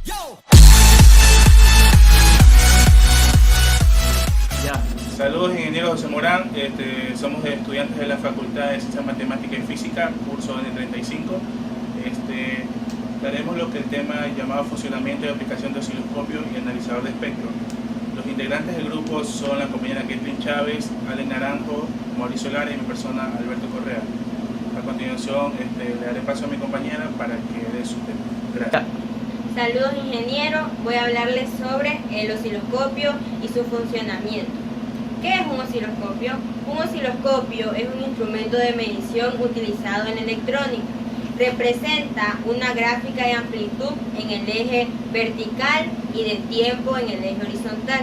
Ya. Saludos, ingeniero José Morán. Somos estudiantes de la Facultad de Ciencias Matemáticas y Física, curso N35. Daremos lo que el tema llamado funcionamiento y aplicación de osciloscopio y analizador de espectro. Los integrantes del grupo son la compañera Kathleen Chávez, Allen Naranjo, Mauricio Lara y mi persona Alberto Correa. A continuación le daré paso a mi compañera para que dé su tema. Gracias. Saludos, ingeniero. Voy a hablarles sobre el osciloscopio y su funcionamiento. ¿Qué es un osciloscopio? Un osciloscopio es un instrumento de medición utilizado en electrónica. Representa una gráfica de amplitud en el eje vertical y de tiempo en el eje horizontal.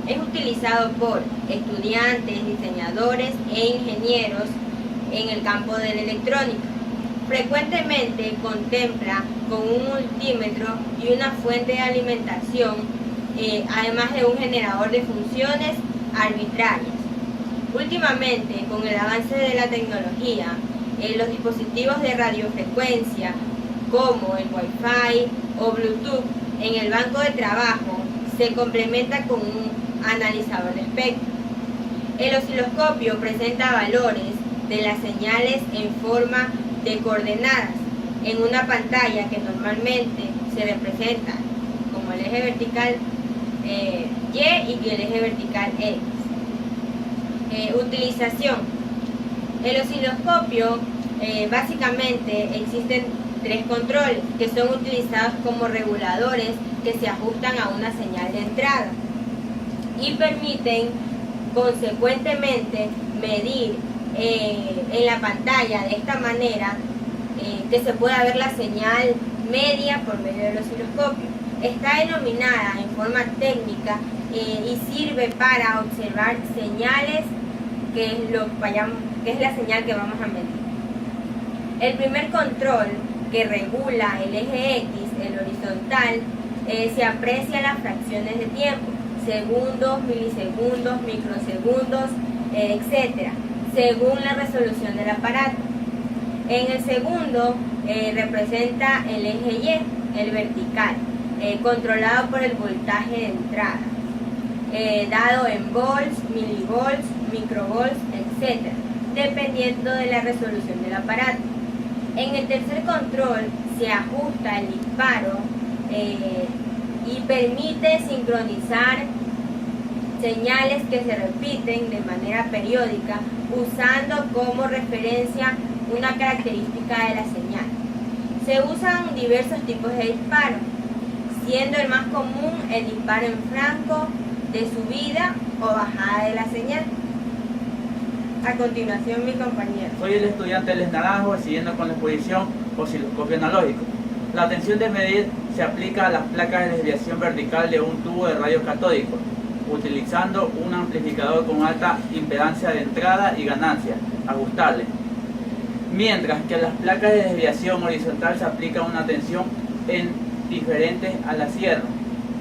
Es utilizado por estudiantes, diseñadores e ingenieros en el campo de la electrónica. Frecuentemente contempla con un multímetro y una fuente de alimentación, además de un generador de funciones arbitrarias. Últimamente, con el avance de la tecnología, los dispositivos de radiofrecuencia como el Wi-Fi o Bluetooth en el banco de trabajo se complementa con un analizador de espectro. El osciloscopio presenta valores de las señales en forma de coordenadas en una pantalla que normalmente se representa como el eje vertical Y y el eje vertical X. Utilización. El osciloscopio, básicamente existen tres controles que son utilizados como reguladores que se ajustan a una señal de entrada y permiten consecuentemente medir en la pantalla de esta manera que se pueda ver la señal media por medio del osciloscopio. Está denominada en forma técnica y sirve para observar señales que es la señal que vamos a medir. El primer control que regula el eje X, el horizontal, se aprecia las fracciones de tiempo, segundos, milisegundos, microsegundos, etc., según la resolución del aparato. En el segundo representa el eje Y, el vertical, controlado por el voltaje de entrada, dado en volts, milivolts, microvolts, etc., dependiendo de la resolución del aparato. En el tercer control se ajusta el disparo y permite sincronizar señales que se repiten de manera periódica usando como referencia una característica de la señal. Se usan diversos tipos de disparo, siendo el más común el disparo en franco, de subida o bajada de la señal. A continuación, mi compañero. Soy el estudiante Allen Naranjo, siguiendo con la exposición osciloscopio analógico. La tensión de medir se aplica a las placas de desviación vertical de un tubo de rayos catódicos, utilizando un amplificador con alta impedancia de entrada y ganancia, ajustable. Mientras que a las placas de desviación horizontal se aplica una tensión diferente a la sierra,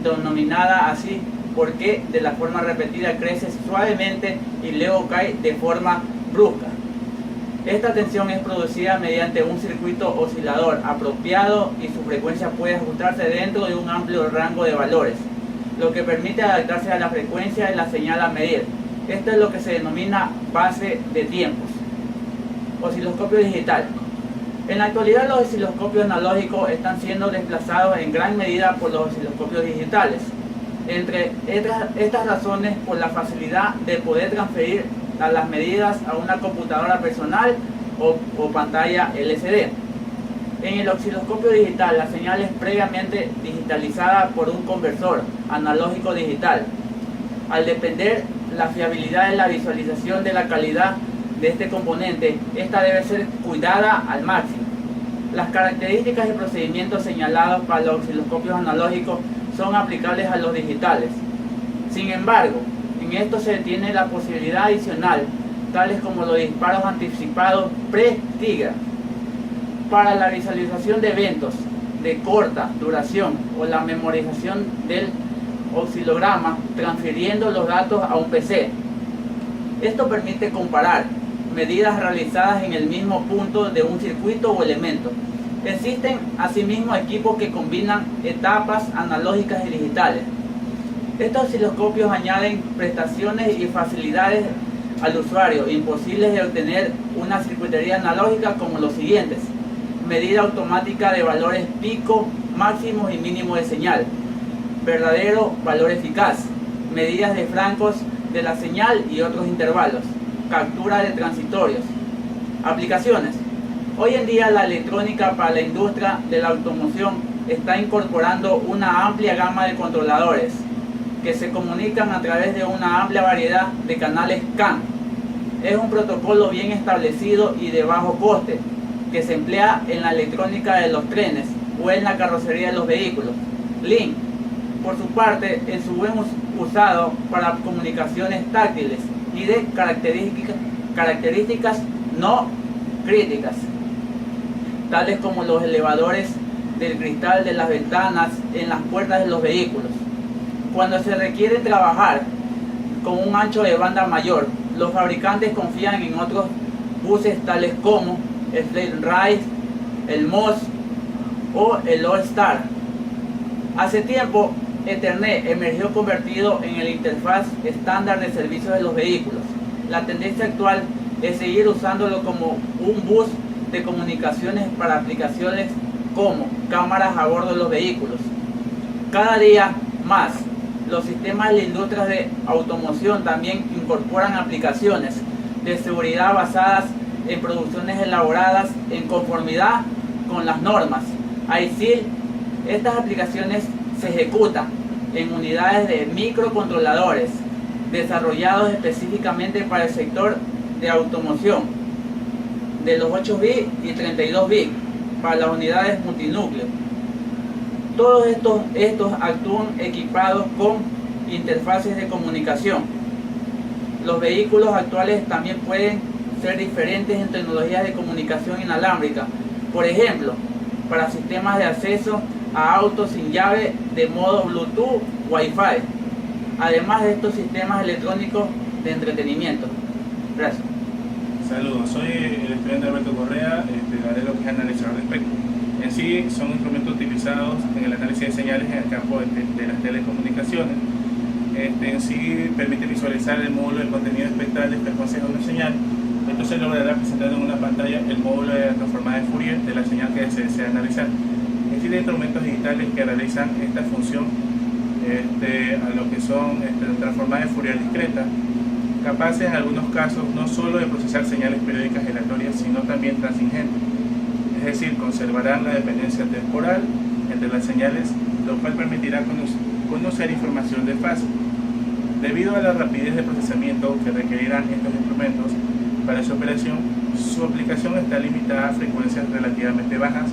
denominada así porque de la forma repetida crece suavemente y luego cae de forma brusca. Esta tensión es producida mediante un circuito oscilador apropiado y su frecuencia puede ajustarse dentro de un amplio rango de valores, lo que permite adaptarse a la frecuencia de la señal a medir. Esto es lo que se denomina base de tiempos. Osciloscopio digital. En la actualidad los osciloscopios analógicos están siendo desplazados en gran medida por los osciloscopios digitales. Entre estas razones, por la facilidad de poder transferir las medidas a una computadora personal o pantalla LCD. En el osciloscopio digital, la señal es previamente digitalizada por un conversor analógico digital. Al depender la fiabilidad de la visualización de la calidad de este componente, esta debe ser cuidada al máximo. Las características y procedimientos señalados para los osciloscopios analógicos son aplicables a los digitales. Sin embargo, en esto se tiene la posibilidad adicional, tales como los disparos anticipados pre-TIGRA, para la visualización de eventos de corta duración o la memorización del oscilograma transfiriendo los datos a un PC. Esto permite comparar medidas realizadas en el mismo punto de un circuito o elemento Existen asimismo equipos que combinan etapas analógicas y digitales. Estos osciloscopios añaden prestaciones y facilidades al usuario imposibles de obtener una circuitería analógica, como los siguientes: medida automática de valores pico, máximos y mínimo de señal, verdadero valor eficaz, medidas de francos de la señal y otros intervalos, captura de transitorios. Aplicaciones. Hoy en día la electrónica para la industria de la automoción está incorporando una amplia gama de controladores que se comunican a través de una amplia variedad de canales CAN. Es un protocolo bien establecido y de bajo coste que se emplea en la electrónica de los trenes o en la carrocería de los vehículos. Link, por su parte, es su buen usado para comunicaciones táctiles y de características no críticas, tales como los elevadores del cristal de las ventanas en las puertas de los vehículos. Cuando se requiere trabajar con un ancho de banda mayor, los fabricantes confían en otros buses tales como el Flatride, el Moss o el All Star. Hace tiempo, Ethernet emergió convertido en el interfaz estándar de servicios de los vehículos. La tendencia actual es seguir usándolo como un bus de comunicaciones para aplicaciones como cámaras a bordo de los vehículos. Cada día más, los sistemas de la industria de automoción también incorporan aplicaciones de seguridad basadas en producciones elaboradas en conformidad con las normas ISIL. Estas aplicaciones se ejecutan en unidades de microcontroladores desarrollados específicamente para el sector de automoción, de los 8 bits y 32 bits para las unidades multinúcleo. Todos estos actúan equipados con interfaces de comunicación. Los vehículos actuales también pueden ser diferentes en tecnologías de comunicación inalámbrica. Por ejemplo, para sistemas de acceso a autos sin llave de modo Bluetooth, Wi-Fi, además de estos sistemas electrónicos de entretenimiento. Gracias. Saludos, soy el estudiante Alberto Correa, daré lo que es analizador de espectro. En sí son instrumentos utilizados en el análisis de señales en el campo de las telecomunicaciones. En sí permite visualizar el módulo del contenido espectral de frecuencias de una señal. Esto se logrará presentando en una pantalla el módulo de la transformada de Fourier de la señal que se desea analizar. Existen instrumentos digitales que realizan esta función a lo que son transformadas de Fourier discreta, capaces en algunos casos no solo de procesar señales periódicas aleatorias, sino también transigentes. Es decir, conservarán la dependencia temporal entre las señales, lo cual permitirá conocer información de fase. Debido a la rapidez de procesamiento que requerirán estos instrumentos para su operación, su aplicación está limitada a frecuencias relativamente bajas,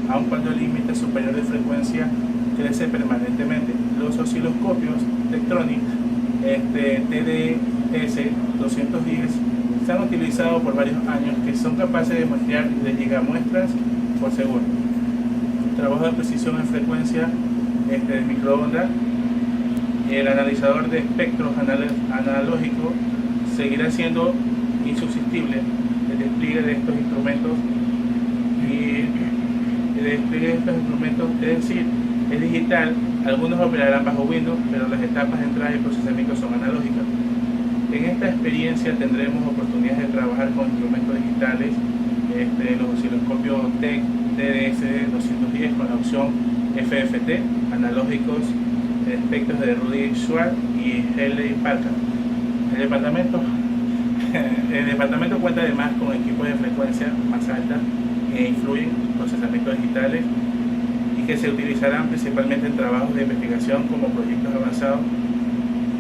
aun cuando el límite superior de frecuencia crece permanentemente. Los osciloscopios Tektronix TDS 210 se han utilizado por varios años, que son capaces de muestrear de gigamuestras por segundo. Trabajo de precisión en frecuencia de microondas. El analizador de espectros analógico seguirá siendo insubsistible. El despliegue de estos instrumentos es decir, es digital. Algunos operarán bajo Windows, pero las etapas de entrada y procesamiento son analógicas. En esta experiencia tendremos oportunidades de trabajar con instrumentos digitales, los osciloscopios TEC TDS 210 con la opción FFT, analógicos, espectros de Rudy Schwartz y Haley Packard. El departamento cuenta además con equipos de frecuencia más alta que influyen en procesamientos digitales y que se utilizarán principalmente en trabajos de investigación como proyectos avanzados.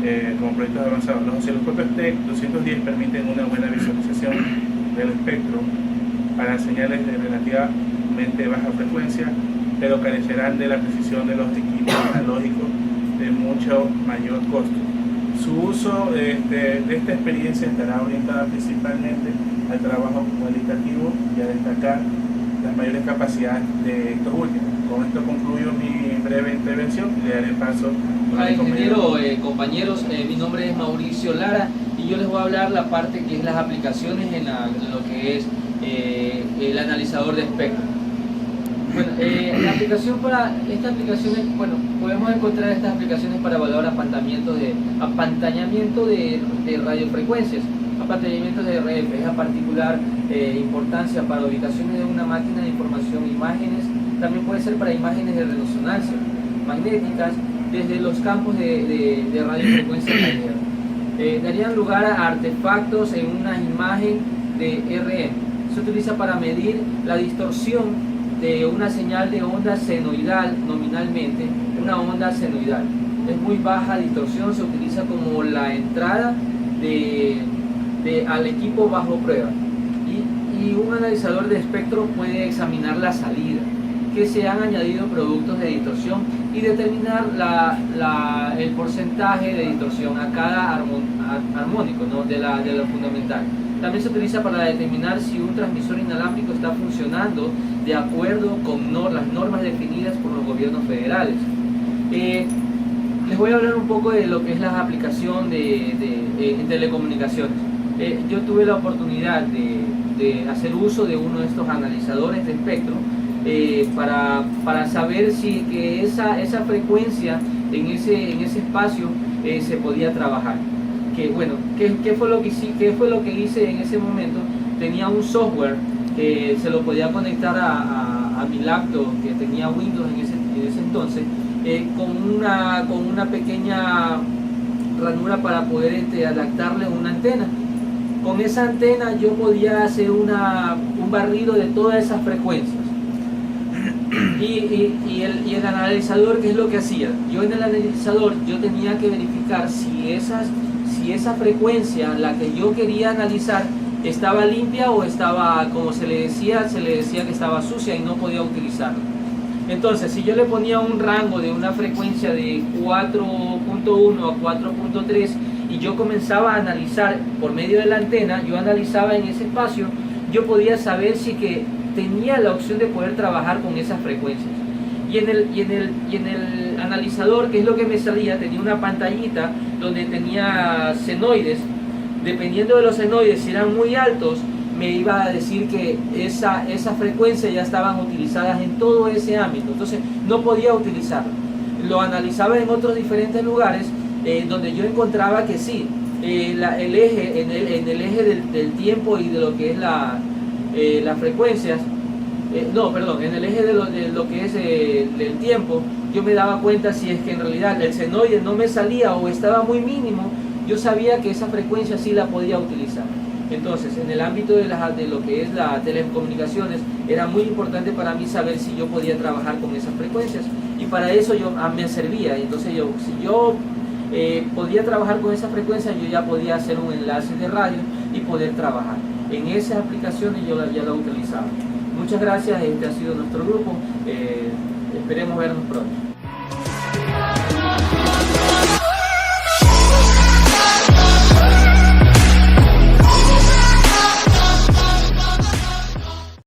Los osciloscopios TEC 210 permiten una buena visualización del espectro para señales de relativamente baja frecuencia, pero carecerán de la precisión de los equipos analógicos de mucho mayor costo. Su uso de esta experiencia estará orientada principalmente al trabajo cualitativo y a destacar las mayores capacidades de estos últimos. Con esto concluyo mi breve intervención y le daré paso a ingeniero. Compañeros, mi nombre es Mauricio Lara y yo les voy a hablar la parte que es las aplicaciones en lo que es el analizador de espectro. Bueno, la aplicación para esta aplicación es, bueno, podemos encontrar estas aplicaciones para evaluar apantallamiento de radiofrecuencias, apantallamiento de RF. Es a particular importancia para ubicaciones de una máquina de información, imágenes, también puede ser para imágenes de resonancia magnéticas desde los campos de radiofrecuencia lineal. Darían lugar a artefactos en una imagen de RM. Se utiliza para medir la distorsión de una señal de onda senoidal, nominalmente, una onda senoidal. Es muy baja distorsión, se utiliza como la entrada al equipo bajo prueba. Y un analizador de espectro puede examinar la salida, que se han añadido productos de distorsión y determinar el porcentaje de distorsión a cada armónico, ¿no? de lo fundamental. También se utiliza para determinar si un transmisor inalámbrico está funcionando de acuerdo con las normas definidas por los gobiernos federales. Les voy a hablar un poco de lo que es la aplicación en telecomunicaciones. Yo tuve la oportunidad de hacer uso de uno de estos analizadores de espectro para saber si que esa frecuencia en ese espacio se podía trabajar. ¿Qué fue lo que hice en ese momento? Tenía un software que se lo podía conectar a mi laptop que tenía Windows en ese entonces, con una pequeña ranura para poder adaptarle una antena. Con esa antena yo podía hacer un barrido de todas esas frecuencias. Y el analizador, ¿qué es lo que hacía? Yo en el analizador yo tenía que verificar si esa frecuencia, la que yo quería analizar, estaba limpia o estaba, como se le decía que estaba sucia y no podía utilizarla. Entonces, si yo le ponía un rango de una frecuencia de 4.1 a 4.3 y yo comenzaba a analizar por medio de la antena, yo analizaba en ese espacio, yo podía saber si que tenía la opción de poder trabajar con esas frecuencias. Y en el analizador, ¿qué es lo que me salía? Tenía una pantallita donde tenía senoides. Dependiendo de los senoides, si eran muy altos, me iba a decir que esa frecuencia ya estaban utilizadas en todo ese ámbito. Entonces no podía utilizarlo. Lo analizaba en otros diferentes lugares donde yo encontraba que sí, en el eje del tiempo y de lo que es las frecuencias, en el eje de lo que es del tiempo, yo me daba cuenta si es que en realidad el senoide no me salía o estaba muy mínimo, yo sabía que esa frecuencia sí la podía utilizar. Entonces, en el ámbito de lo que es las telecomunicaciones, era muy importante para mí saber si yo podía trabajar con esas frecuencias, y para eso me servía. Entonces si yo podía trabajar con esa frecuencia, yo ya podía hacer un enlace de radio y poder trabajar. En esas aplicaciones yo ya la utilizaba. Muchas gracias, este ha sido nuestro grupo, esperemos vernos pronto.